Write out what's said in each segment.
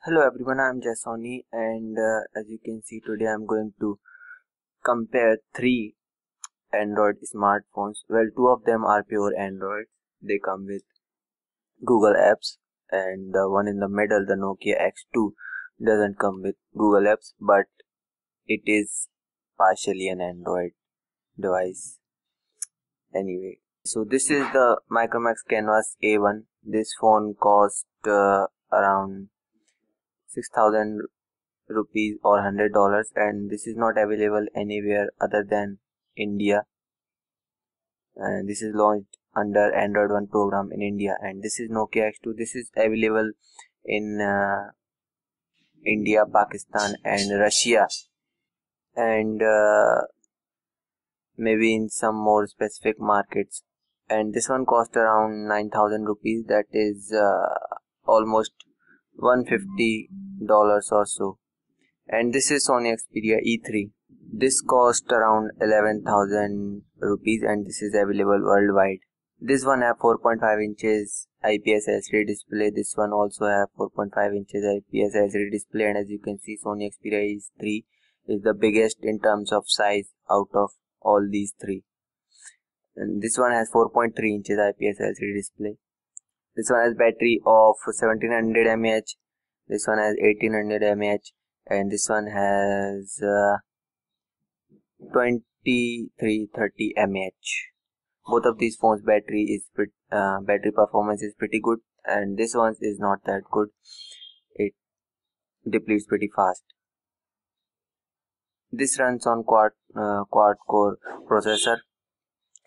Hello everyone, I'm Jasoni and as you can see today I'm going to compare three Android smartphones. Well, two of them are pure Android. They come with Google apps, and the one in the middle, the Nokia X2, doesn't come with Google apps, but it is partially an Android device. Anyway, so this is the Micromax Canvas A1. This phone cost around 6,000 rupees or $100, and this is not available anywhere other than India, and this is launched under Android One program in India. And this is Nokia X2. This is available in India, Pakistan and Russia, and maybe in some more specific markets. And this one cost around 9,000 rupees, that is almost $150 or so. And this is Sony Xperia E3. This cost around 11,000 rupees and this is available worldwide. This one have 4.5 inches IPS LCD display. This one also have 4.5 inches IPS LCD display, and as you can see, Sony Xperia E3 is the biggest in terms of size out of all these three. And this one has 4.3 inches IPS LCD display. This one has battery of 1700 mAh. This one has 1800 mAh, and this one has 2330 mAh. Both of these phones battery performance is pretty good, and this one is not that good. It depletes pretty fast. This runs on quad core processor,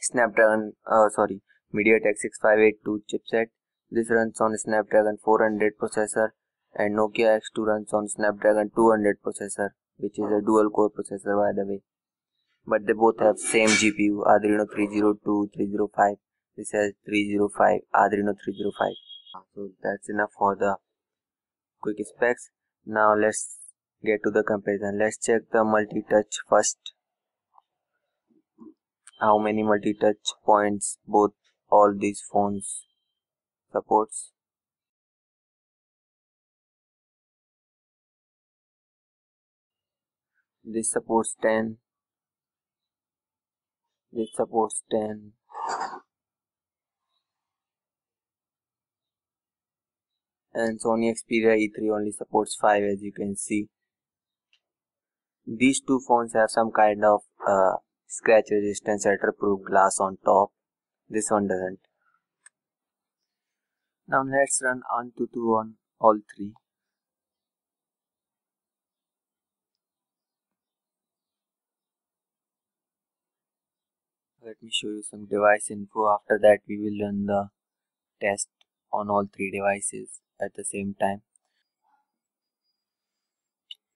Snapdragon MediaTek 6582 chipset. This runs on Snapdragon 400 processor, and Nokia X2 runs on Snapdragon 200 processor, which is a dual core processor by the way. But they both have same GPU, Adreno 302, 305. This has 305, Adreno 305. So that's enough for the quick specs. Now let's get to the comparison. Let's check the multi-touch first. How many multi-touch points both all these phones supports. This supports 10. This supports 10. And Sony Xperia E3 only supports 5, as you can see. These two phones have some kind of scratch resistant shatterproof glass on top. This one doesn't. Now let's run Antutu on all three. Let me show you some device info. After that we will run the test on all three devices at the same time.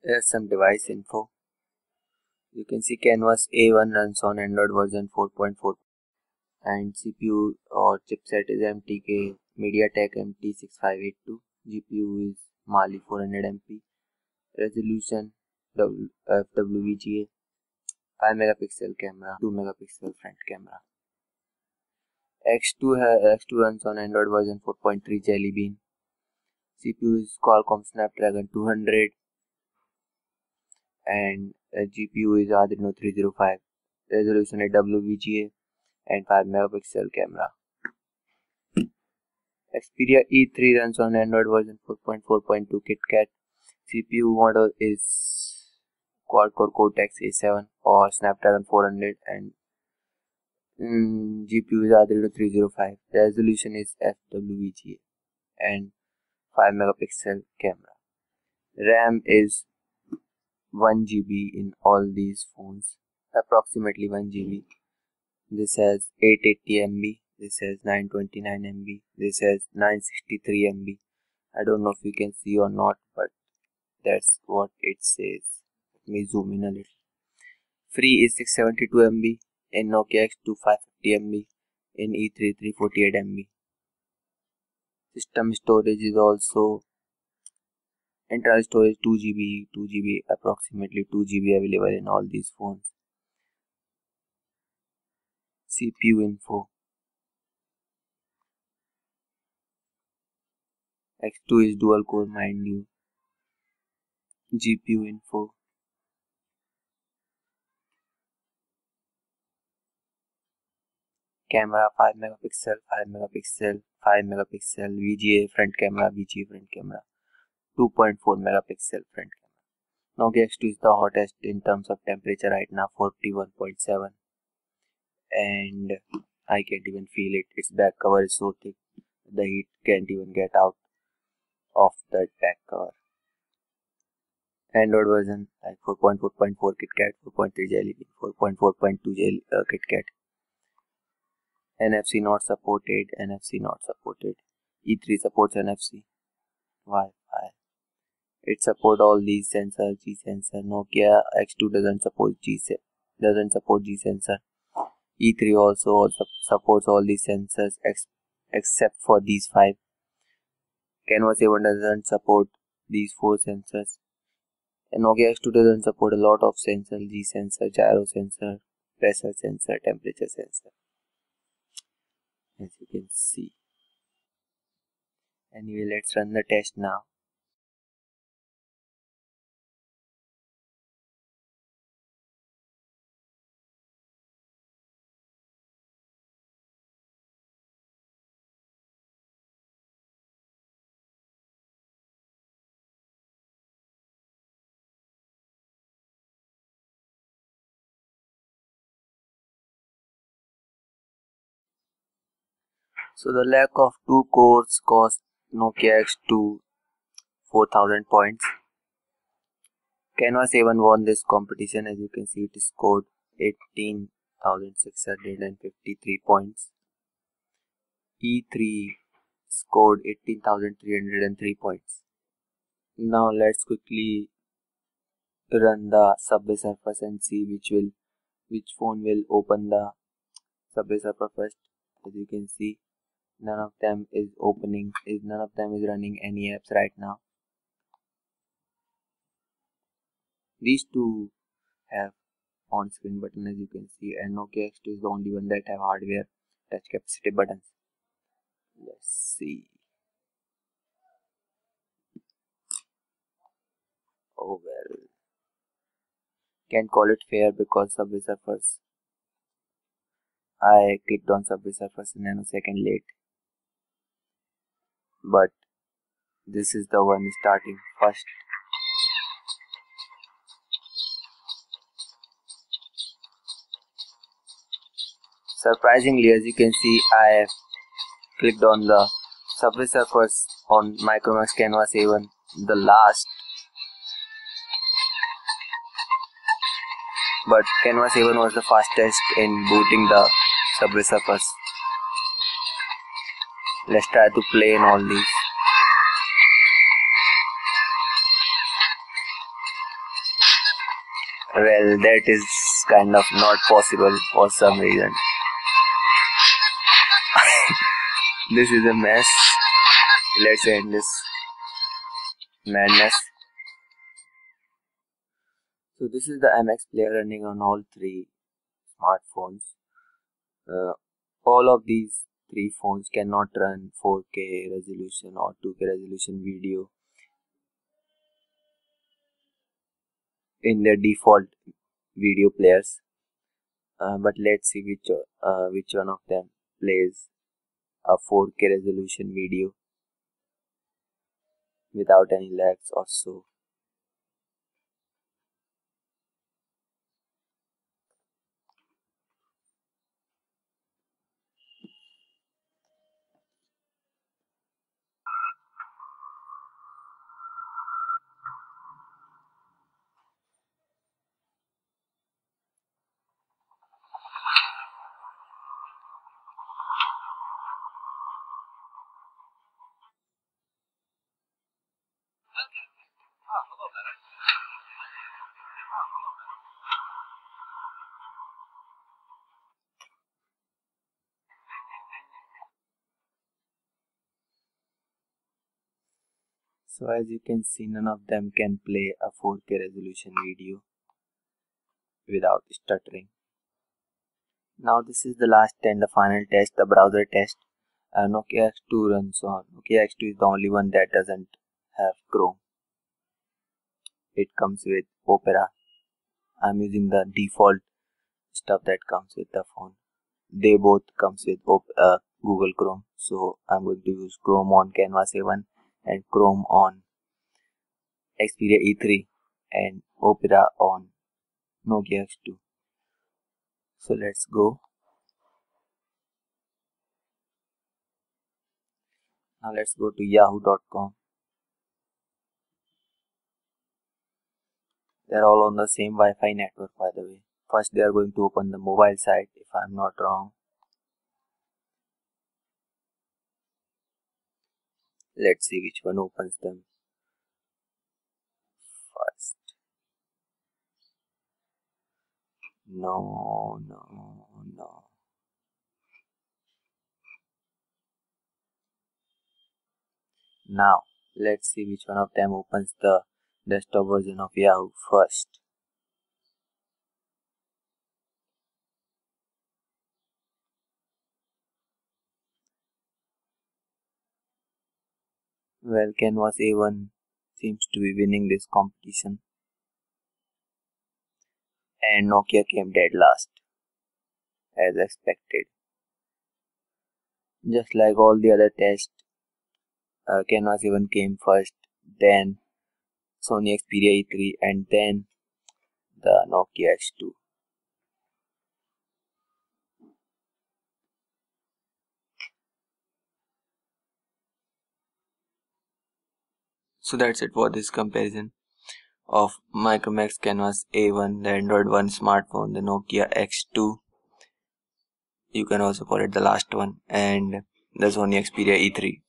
Here's some device info. You can see Canvas A1 runs on Android version 4.4 and CPU or chipset is MTK MediaTek MT6582. GPU is Mali 400MP. Resolution FWVGA. 5 megapixel camera, 2 megapixel front camera. X2 runs on Android version 4.3 Jelly Bean. CPU is Qualcomm Snapdragon 200 and GPU is Adreno 305. Resolution FWVGA and 5 megapixel camera. Xperia E3 runs on Android version 4.4.2 KitKat. CPU model is quad-core Cortex A7 or Snapdragon 400 and GPU is Adreno 305. Resolution is FWVGA and 5 megapixel camera. RAM is 1 GB in all these phones, approximately 1 GB. This has 880 MB, this has 929 MB, this has 963 MB. I don't know if you can see or not, but that's what it says. Let me zoom in a little. Free is 672 MB, in Nokia X2 550 MB, in E3 348 MB. System storage is also internal storage 2 GB, approximately 2 GB available in all these phones. CPU info. X2 is dual core, mind you. GPU info, camera 5 megapixel, 5 megapixel, 5 megapixel, VGA front camera, VGA front camera, 2.4 megapixel front camera. Nokia X2 is the hottest in terms of temperature right now, 41.7, and I can't even feel it. Its back cover is so thick, the heat can't even get out of that back cover. Android version like 4.4.4 KitKat, 4.3 Jelly Bean, 4.4.2 KitKat. NFC not supported, NFC not supported. E3 supports NFC. Wi-Fi. It supports all these sensors, G sensor. Nokia X2 doesn't support G sensor. E3 also supports all these sensors except for these 5. Canvas A1 doesn't support these 4 sensors. And Nokia X2 doesn't support a lot of sensors, G sensor, gyro sensor, pressure sensor, temperature sensor, as you can see. Anyway, let's run the test now. So the lack of 2 cores cost Nokia X2 4000 points. Canvas A1 won this competition. As you can see, it scored 18,653 points. E3 scored 18,303 points. Now let's quickly run the Subway Surfers and see which phone will open the Subway Surfer first. As you can see, none of them is running any apps right now. These two have on-screen button, as you can see, and Nokia X2 is the only one that have hardware touch capacitive buttons. Let's see. Oh well, can't call it fair because Subway Surfers. I clicked on Subway Surfers a nanosecond late, but this is the one starting first. Surprisingly, as you can see, I have clicked on the Subway Surfers on Micromax Canvas A1, the last. But Canvas A1 was the fastest in booting the Subway Surfers. Let's try to play in all these. Well, that is kind of not possible for some reason. This is a mess. Let's end this madness. So this is the MX player running on all 3 smartphones. All of these 3 phones cannot run 4K resolution or 2K resolution video in their default video players. But let's see which one of them plays a 4K resolution video without any lags or so. So as you can see, none of them can play a 4K resolution video without stuttering. Now this is the last and the final test, the browser test. Nokia X2 runs on. Nokia X2 is the only one that doesn't have Chrome. it comes with Opera. I'm using the default stuff that comes with the phone. They both comes with Google Chrome, so I'm going to use Chrome on Canvas A1 and Chrome on Xperia E3 and Opera on Nokia X2. So let's go. Now let's go to yahoo.com. They're all on the same Wi-Fi network, by the way. First they are going to open the mobile site, if I'm not wrong. Let's see which one opens them first. No. Now let's see which one of them opens the desktop version of Yahoo first. Well, Canvas A1 seems to be winning this competition, and Nokia came dead last, as expected. Just like all the other tests, Canvas A1 came first, then Sony Xperia E3, and then the Nokia X2. So that's it for this comparison of Micromax Canvas A1, the Android 1 smartphone, the Nokia X2, you can also call it the last one, and the Sony Xperia E3.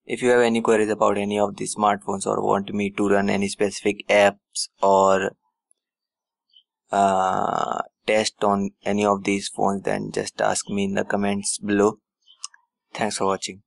If you have any queries about any of these smartphones or want me to run any specific apps or test on any of these phones, then just ask me in the comments below. Thanks for watching.